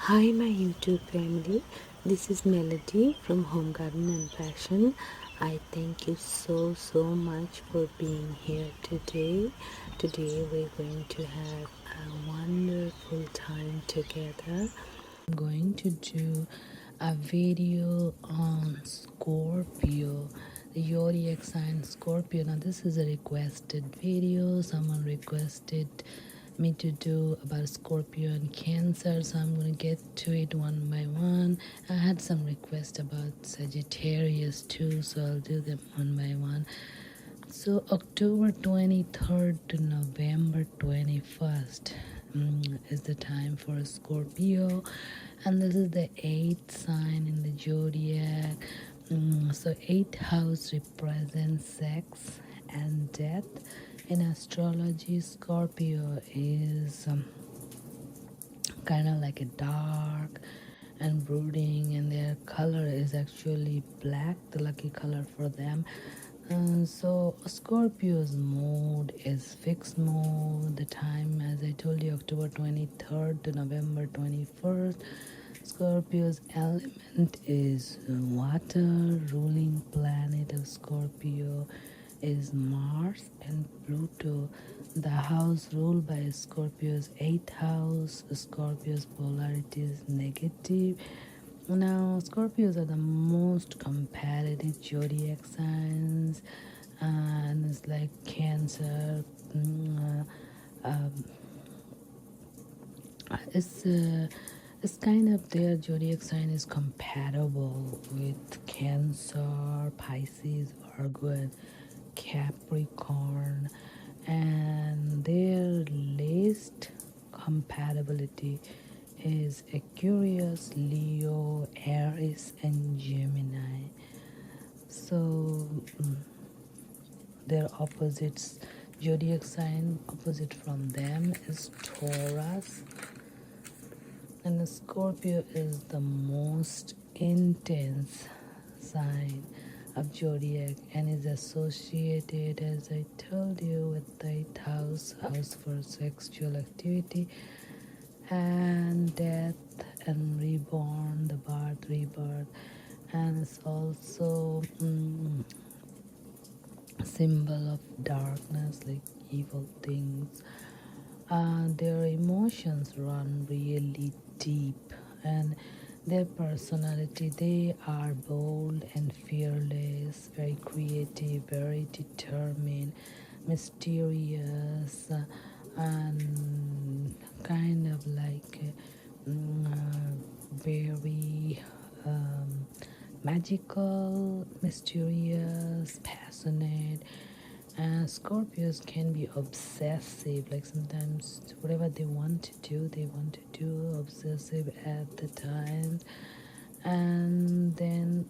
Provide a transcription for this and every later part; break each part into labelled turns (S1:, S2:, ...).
S1: Hi, my YouTube family. This is Melody from Home Garden and Fashion. I thank you so much for being here today. Today, we're going to have a wonderful time together. I'm going to do a video on Scorpio, the zodiac sign Scorpio. Now, this is a requested video. Someone requested me to do about Scorpio and Cancer, so I'm going to get to it one by one. I had some requests about Sagittarius too, so I'll do them one by one. So October 23rd to November 21st is the time for Scorpio, and this is the 8th sign in the zodiac. So 8th house represents sex and death. In astrology, Scorpio is kind of like a dark and brooding, and their color is actually black, the lucky color for them. So Scorpio's mode is fixed mode. The time, as I told you, October 23rd to November 21st. Scorpio's element is water. Ruling planet of Scorpio is Mars and Pluto. The house ruled by Scorpio's 8th house. Scorpio's polarity is negative. Now, Scorpios are the most competitive zodiac signs, and it's like Cancer. It's it's kind of their zodiac sign is compatible with Cancer, Pisces, Virgo, and Capricorn, and their least compatibility is Aquarius, Leo, Aries, and Gemini. So their opposites, zodiac sign opposite from them is Taurus, and the Scorpio is the most intense sign of zodiac and is associated, as I told you, with the 8th house for sexual activity and death and reborn, the birth, rebirth, and it's also a symbol of darkness, like evil things. Their emotions run really deep, and their personality, they are bold and fearless, very creative, very determined, mysterious, and kind of like very magical, mysterious, passionate. Scorpios can be obsessive, like sometimes whatever they want to do, they want to do, obsessive at the time. And then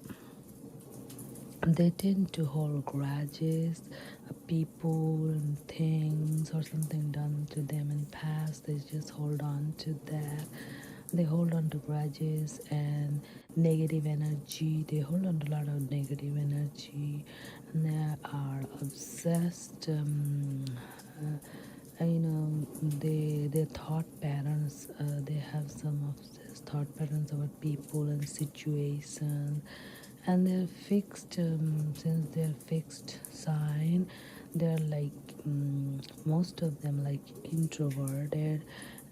S1: they tend to hold grudges of people and things or something done to them in past. They just hold on to that. They hold on to grudges and negative energy. They hold on to a lot of negative energy, and they are obsessed. Their thought patterns. They have some of these thought patterns about people and situations, and they're fixed. Since they're fixed sign, they're like most of them like introverted,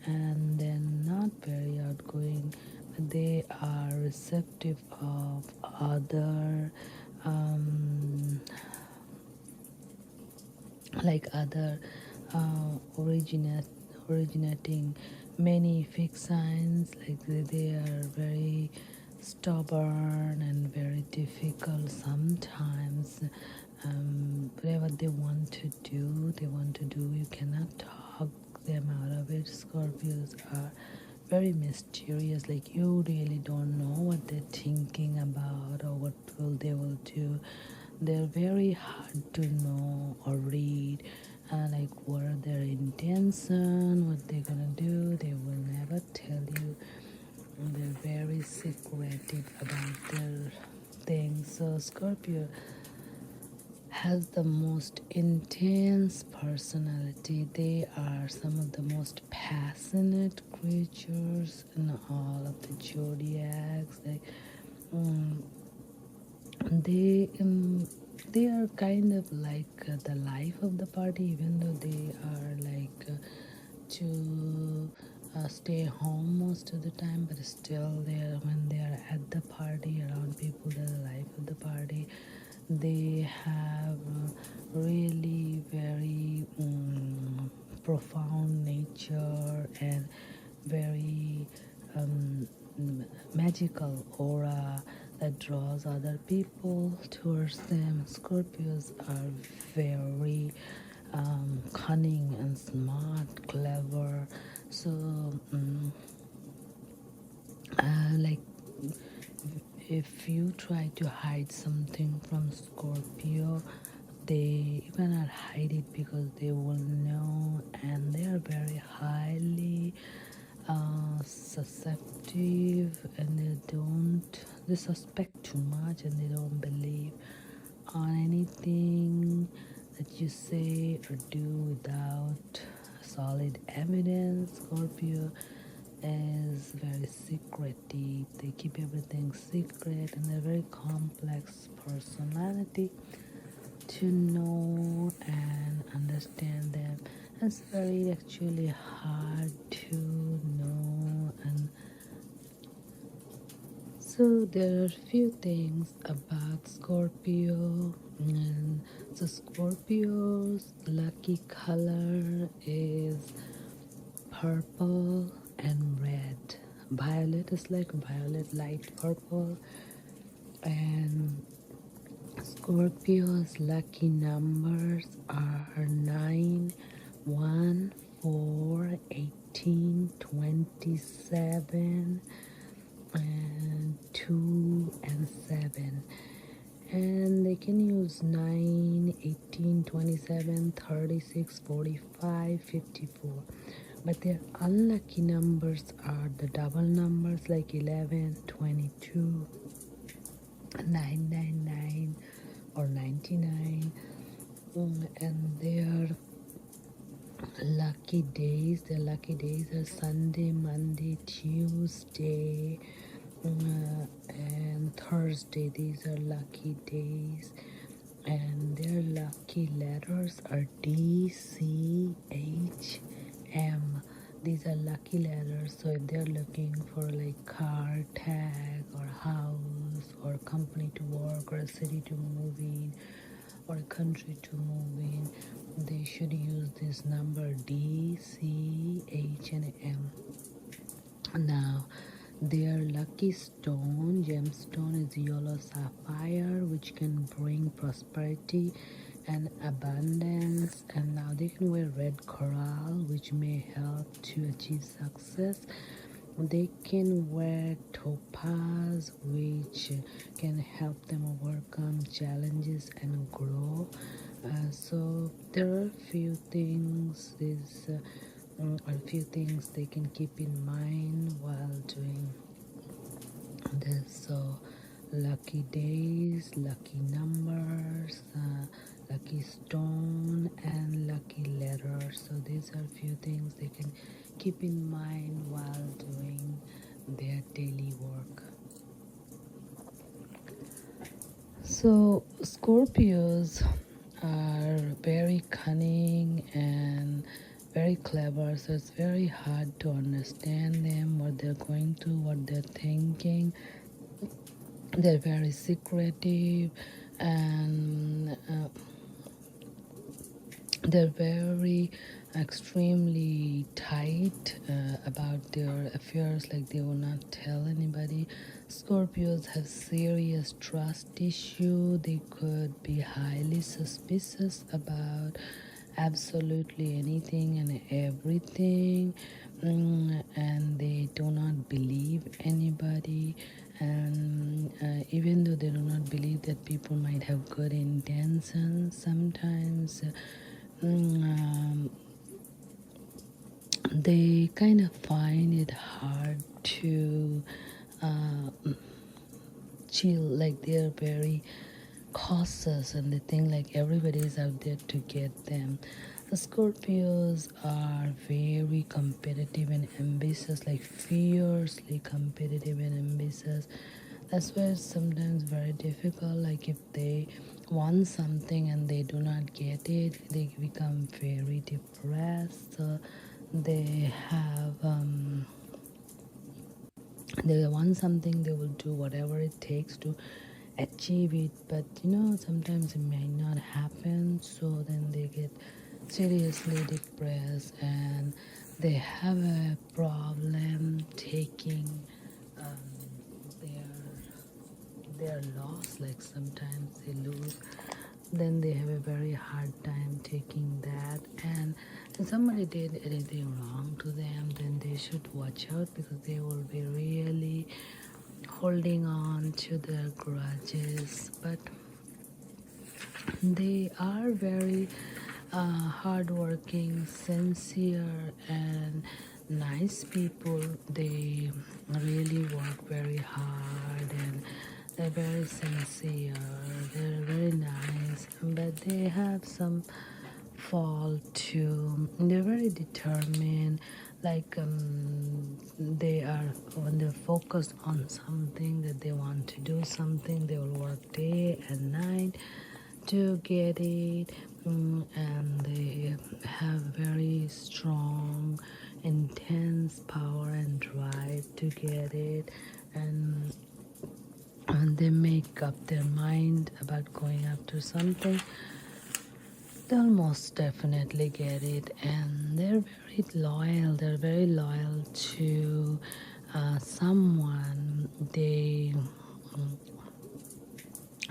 S1: and they're not very outgoing, but they are receptive of other like other originating many fixed signs, like they are very stubborn and very difficult sometimes. Whatever they want to do, you cannot talk them out of it. Scorpios are very mysterious, like you really don't know what they're thinking about or what they will do. They're very hard to know or read, like what are their intention, what they're gonna do. They will never tell you. They're very secretive about their things. So Scorpio has the most intense personality. They are some of the most passionate creatures in all of the zodiacs. Um, they um, they are kind of like the life of the party, even though they are like to stay home most of the time, but still they're when they are at the party around people, they're the life of the party. They have really very profound nature and very magical aura that draws other people towards them. Scorpios are very cunning and smart, clever. So, like, if you try to hide something from Scorpio, you cannot hide it because they will know, and they are very highly susceptible, and they suspect too much, and they don't believe on anything that you say or do without solid evidence. Scorpio is very secretive. They keep everything secret, and they're very complex personality to know and understand them. It's very actually hard to know. And so there are few things about Scorpio. And so Scorpio's lucky color is purple and red. Violet is like violet, light purple. And Scorpio's lucky numbers are 9, 1, 4, 18, 27, and 2 and 7. And they can use 9, 18, 27, 36, 45, 54. But their unlucky numbers are the double numbers like 11, 22, 999, or 99. And their lucky days are Sunday, Monday, Tuesday, and Thursday. These are lucky days. And their lucky letters are D, C, H, M. These are lucky letters. So if they're looking for like car tag or house or company to work or a city to move in or a country to move in, they should use this number D, C, H, and M. Now, their lucky gemstone is yellow sapphire, which can bring prosperity and abundance. And now they can wear red coral, which may help to achieve success. They can wear topaz, which can help them overcome challenges and grow. So there are a few things they can keep in mind while doing this. So lucky days, lucky numbers, lucky stone, and lucky letters. So these are a few things they can keep in mind while doing their daily work. So Scorpios are very cunning and very clever, so it's very hard to understand them, what they're going through, what they're thinking. They're very secretive, and they're very extremely tight about their affairs, like they will not tell anybody. Scorpios have serious trust issue. They could be highly suspicious about absolutely anything and everything, and they do not believe anybody. And even though they do not believe that people might have good intentions, sometimes they kind of find it hard to chill. Like they're very cautious and they think like everybody is out there to get them. The Scorpios are very competitive and ambitious, like fiercely competitive and ambitious. That's why it's sometimes very difficult. Like if they want something and they do not get it, they become very depressed. They have they want something, they will do whatever it takes to achieve it, but sometimes it may not happen, so then they get seriously depressed and they have a problem taking their loss. Like sometimes they lose, then they have a very hard time taking that. And if somebody did anything wrong to them, then they should watch out, because they will be really holding on to their grudges. But they are very hardworking, sincere, and nice people. They really work very hard and they're very sincere. They're very nice, but they have some fault too. They're very determined. Like they are, when they're focused on something that they want to do something, they will work day and night to get it. And they have very strong, intense power and drive to get it. And when they make up their mind about going after something, they'll most definitely get it. And they're very loyal. They're very loyal to someone.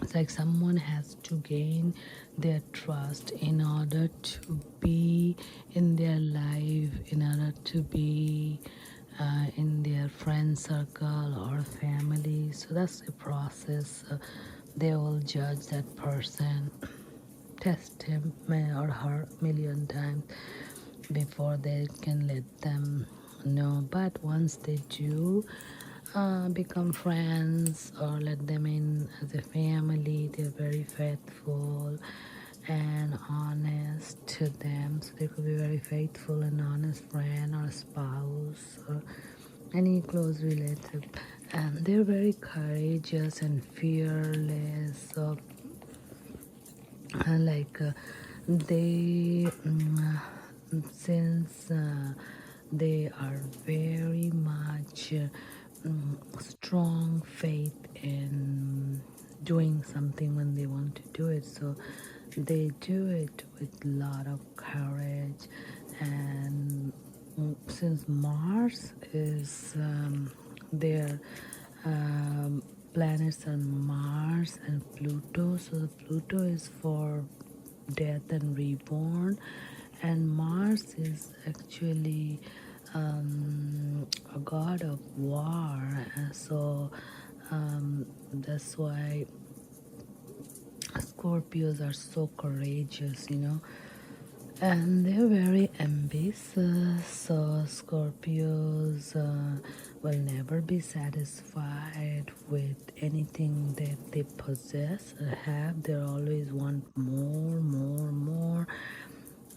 S1: It's like someone has to gain their trust in order to be in their life, in order to be in their friend circle or family. So that's the process. They will judge that person, test him or her million times before they can let them know. But once they do become friends or let them in as a family, they're very faithful and honest to them. So they could be very faithful and honest friend or spouse or any close relative. And they're very courageous and fearless. So like they since they are very much strong faith in doing something when they want to do it, so they do it with a lot of courage. And since Mars is their planets are Mars and Pluto, so the Pluto is for death and reborn, and Mars is actually a god of war. So that's why Scorpios are so courageous, and they're very ambitious. So Scorpios will never be satisfied with anything that they possess or have. They always want more, more, more,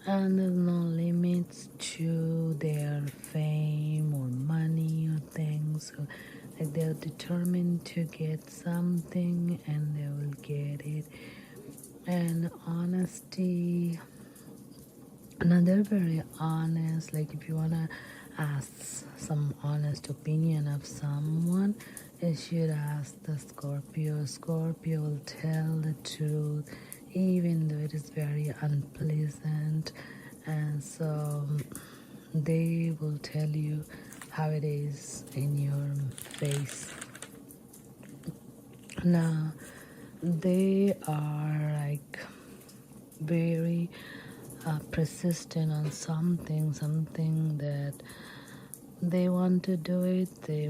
S1: and there's no limits to their fame or money or things. So, like, they're determined to get something and they will get it. And honesty, now they're very honest. Like if you want to ask some honest opinion of someone, you should ask the Scorpio. Scorpio will tell the truth even though it is very unpleasant, and so they will tell you how it is in your face. Now they are like very persistent on something that they want to do it, they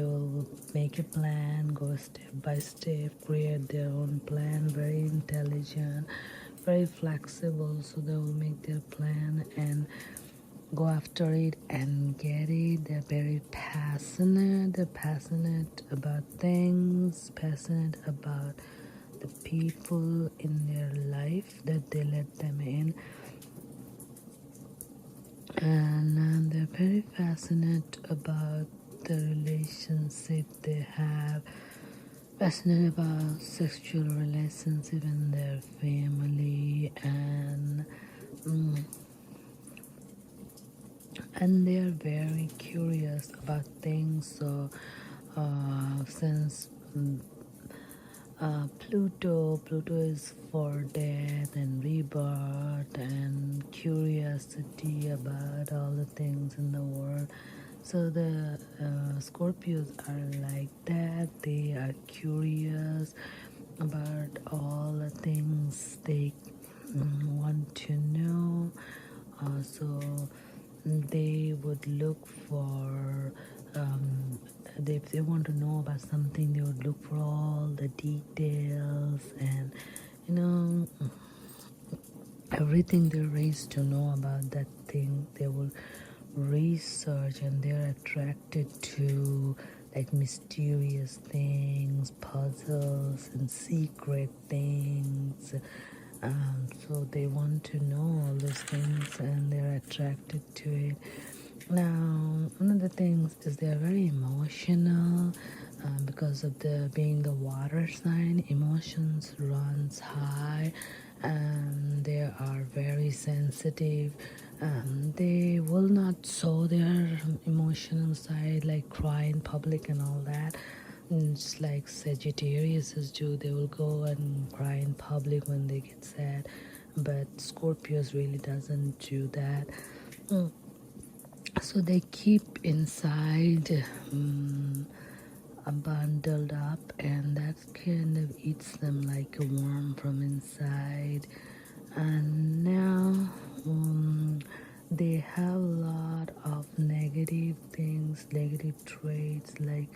S1: will make a plan, go step by step, create their own plan, very intelligent, very flexible. So they will make their plan and go after it and get it. They're very passionate. They're passionate about things, passionate about the people in their life that they let them in, and they're very fascinated about the relationship they have, passionate about sexual relationship in their family, and they are very curious about things. So since Pluto is for death and rebirth and curiosity about all the things in the world. So the Scorpios are like that. They are curious about all the things they want to know. So they would look for if they want to know about something, they would look for all the details, and you know, everything they're raised to know about that thing, they will research, and they're attracted to like mysterious things, puzzles, and secret things. So they want to know all those things, and they're attracted to it. Now, one of the things is they're very emotional because of the being the water sign. Emotions runs high, and they are very sensitive. They will not show their emotional side, like cry in public and all that. Just like Sagittarius do, they will go and cry in public when they get sad. But Scorpios really doesn't do that. So they keep inside, bundled up, and that kind of eats them like a worm from inside. And now they have a lot of negative things, negative traits, like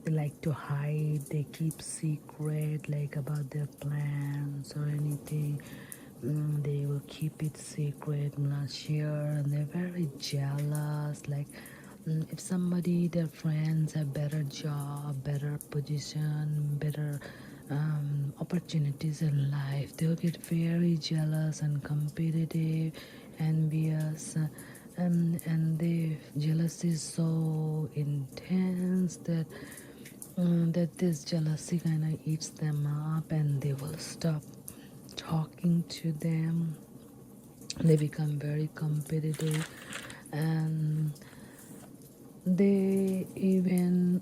S1: they like to hide, they keep secret, like about their plans or anything. They will keep it secret, not share, and they're very jealous. Like if somebody, their friends have better job, better position, better opportunities in life, they'll get very jealous and competitive, envious, and the jealousy is so intense that this jealousy kind of eats them up, and they will stop talking to them. They become very competitive, and they even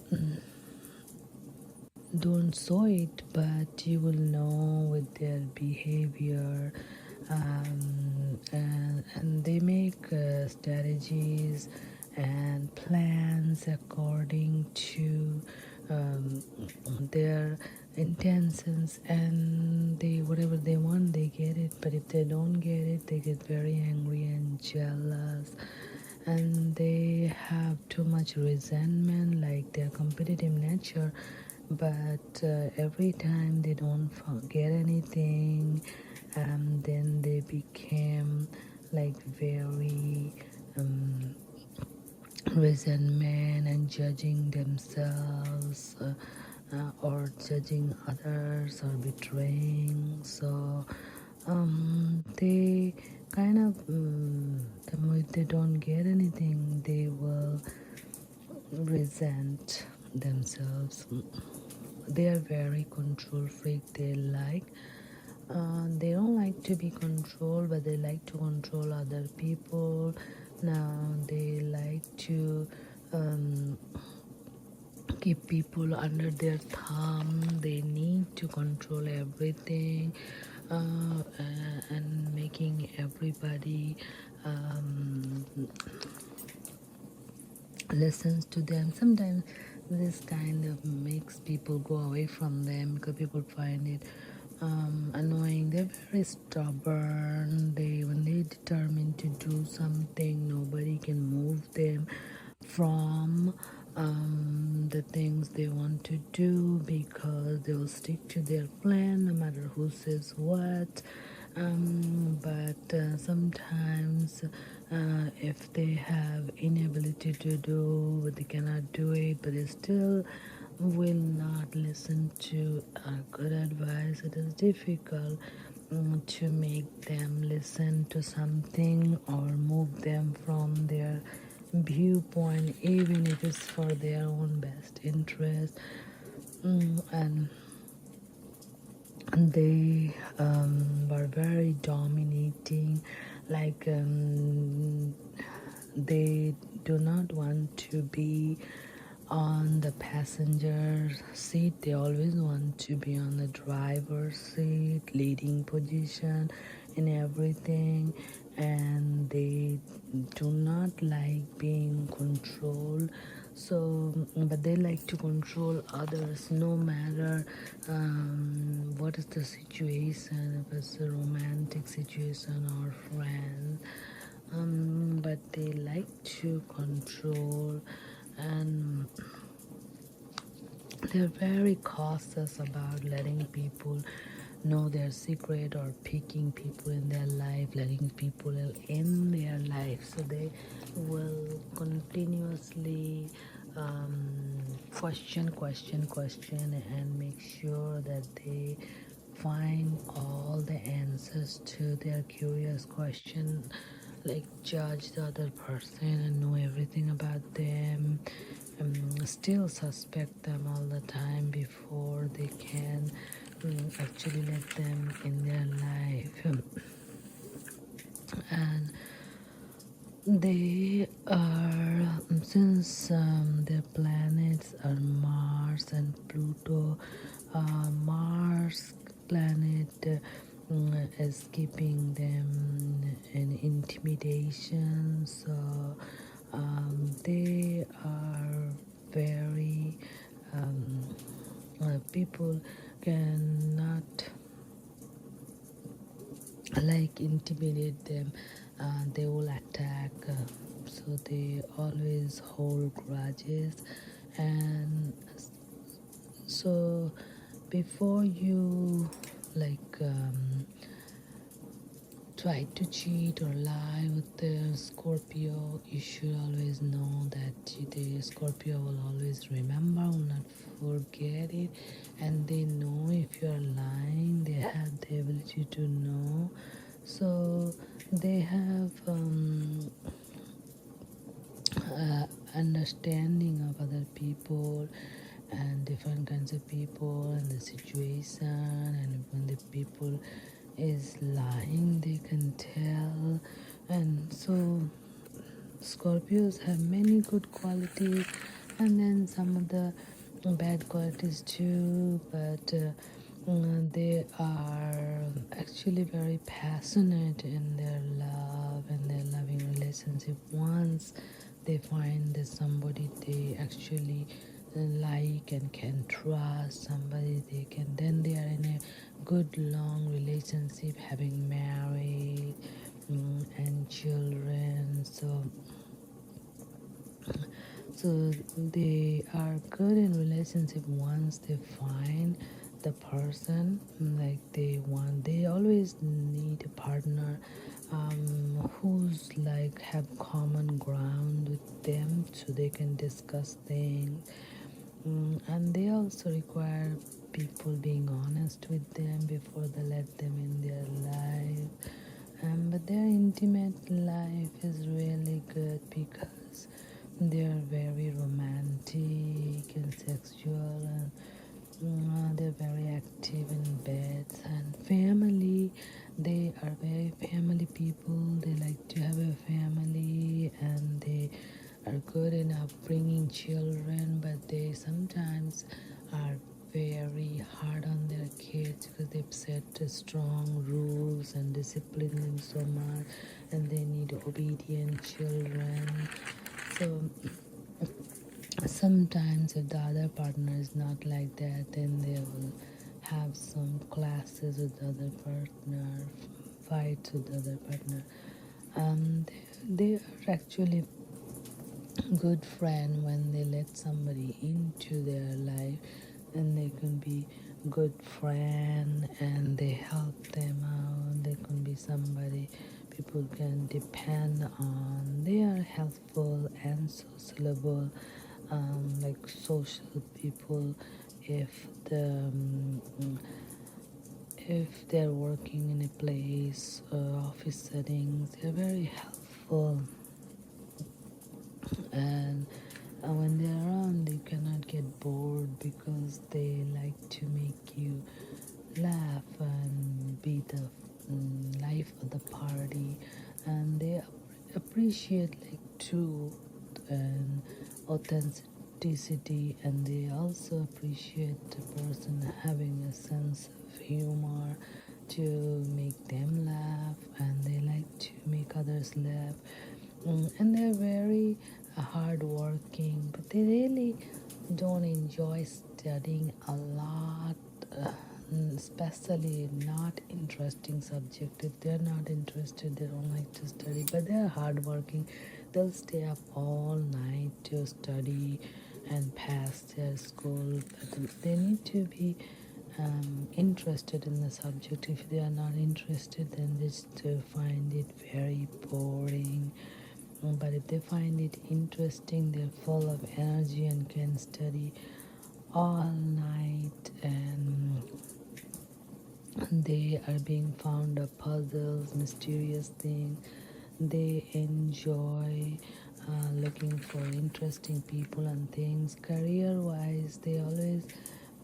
S1: don't show it, but you will know with their behavior. And they make strategies and plans according to their intentions, and they, whatever they want, they get it. But if they don't get it, they get very angry and jealous, and they have too much resentment, like their competitive nature. But every time they don't get anything, then they became like very resentment and judging themselves, or judging others, or betraying. So they kind of if they don't get anything, they will resent themselves. They are very control freak. They don't like to be controlled, but they like to control other people. Now they like to keep people under their thumb. They need to control everything, and making everybody listens to them. Sometimes this kind of makes people go away from them because people find it annoying. They're very stubborn. When they determine to do something, nobody can move them from the things they want to do, because they will stick to their plan no matter who says what. But sometimes if they have inability to do, they cannot do it, but they still will not listen to good advice. It is difficult to make them listen to something or move them from their viewpoint, even if it's for their own best interest. And they were very dominating, like they do not want to be on the passenger seat. They always want to be on the driver's seat, leading position in everything, and they do not like being controlled. So but they like to control others, no matter what is the situation, if it's a romantic situation or friend. But they like to control, and they're very cautious about letting people know their secret or picking people in their life, letting people in their life. So they will continuously question, and make sure that they find all the answers to their curious question, like judge the other person and know everything about them, still suspect them all the time before they can actually let them in their life. And they are, since their planets are Mars and Pluto. Mars planet is keeping them in intimidation, so they are very people cannot like intimidate them. They will attack, so they always hold grudges. And so before you like try to cheat or lie with the Scorpio, you should always know that the Scorpio will always remember, will not forget it, and they know if you are lying. They have the ability to know, so they have understanding of other people and different kinds of people and the situation, and when the people is lying they can tell. And so Scorpios have many good qualities and then some of the bad qualities too, but they are actually very passionate in their love and their loving relationship. Once they find that somebody they actually like and can trust, somebody they can, then they are in a good long relationship, having married and children. So they are good in relationship once they find the person like they want. They always need a partner who's like have common ground with them, so they can discuss things. And they also require people being honest with them before they let them in their life. But their intimate life is really good because they are very romantic and sexual, and they're very active in beds. And family, they are very family people. They like to have a family, and they are good in upbringing children, but they sometimes are very hard on their kids because they've set strong rules and discipline them so much, and they need obedient children. So sometimes if the other partner is not like that, then they will have some clashes with the other partner, fights with the other partner. They are actually good friend when they let somebody into their life, and they can be good friend and they help them out. They can be somebody people can depend on. They are helpful and sociable. like social people. If the if they're working in a place, office settings, they're very helpful. And when they're around, you cannot get bored because they like to make you laugh and be the life of the party, and they appreciate like truth and authenticity, and they also appreciate the person having a sense of humor to make them laugh, and they like to make others laugh. And they're very hardworking, but they really don't enjoy studying a lot, especially not interesting subject. If they're not interested, they don't like to study, but they're hardworking. They'll stay up all night to study and pass their school, but they need to be interested in the subject. If they are not interested, then they just find it very boring. But if they find it interesting, they're full of energy and can study all night, and they are being found of puzzles, mysterious things. They enjoy looking for interesting people and things. Career wise, they always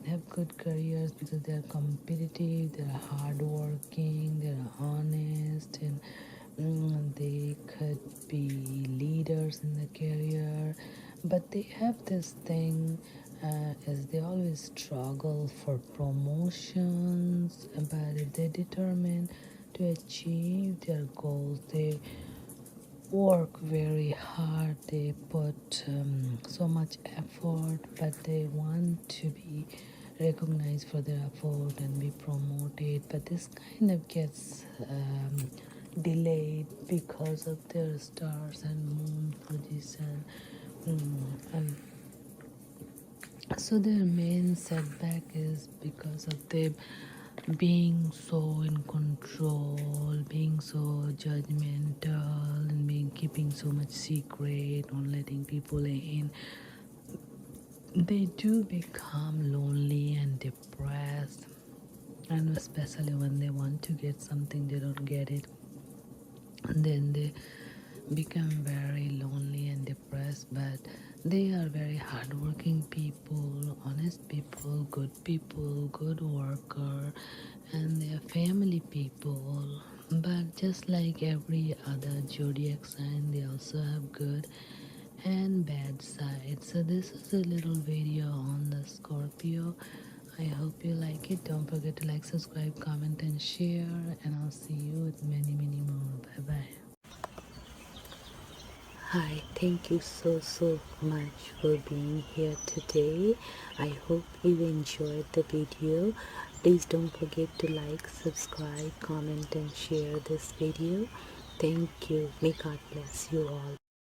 S1: have good careers because they're competitive, they're hardworking, they're honest, and they could be leaders in the career. But they have this thing, as they always struggle for promotions, but if they're determined to achieve their goals, they work very hard, they put so much effort, but they want to be recognized for their effort and be promoted. But this kind of gets delayed because of their stars and moon position. And so their main setback is because of them being so in control, being so judgmental, and being keeping so much secret, not letting people in. They do become lonely and depressed, and especially when they want to get something, they don't get it, and then they become very lonely and depressed. But they are very hardworking people, honest people, good worker, and they are family people. But just like every other zodiac sign, they also have good and bad side. So this is a little video on the Scorpio. I hope you like it. Don't forget to like, subscribe, comment, and share, and I'll see you with many more. Bye bye. Hi, thank you so much for being here today. I hope you enjoyed the video. Please don't forget to like, subscribe, comment, and share this video. Thank you. May God bless you all.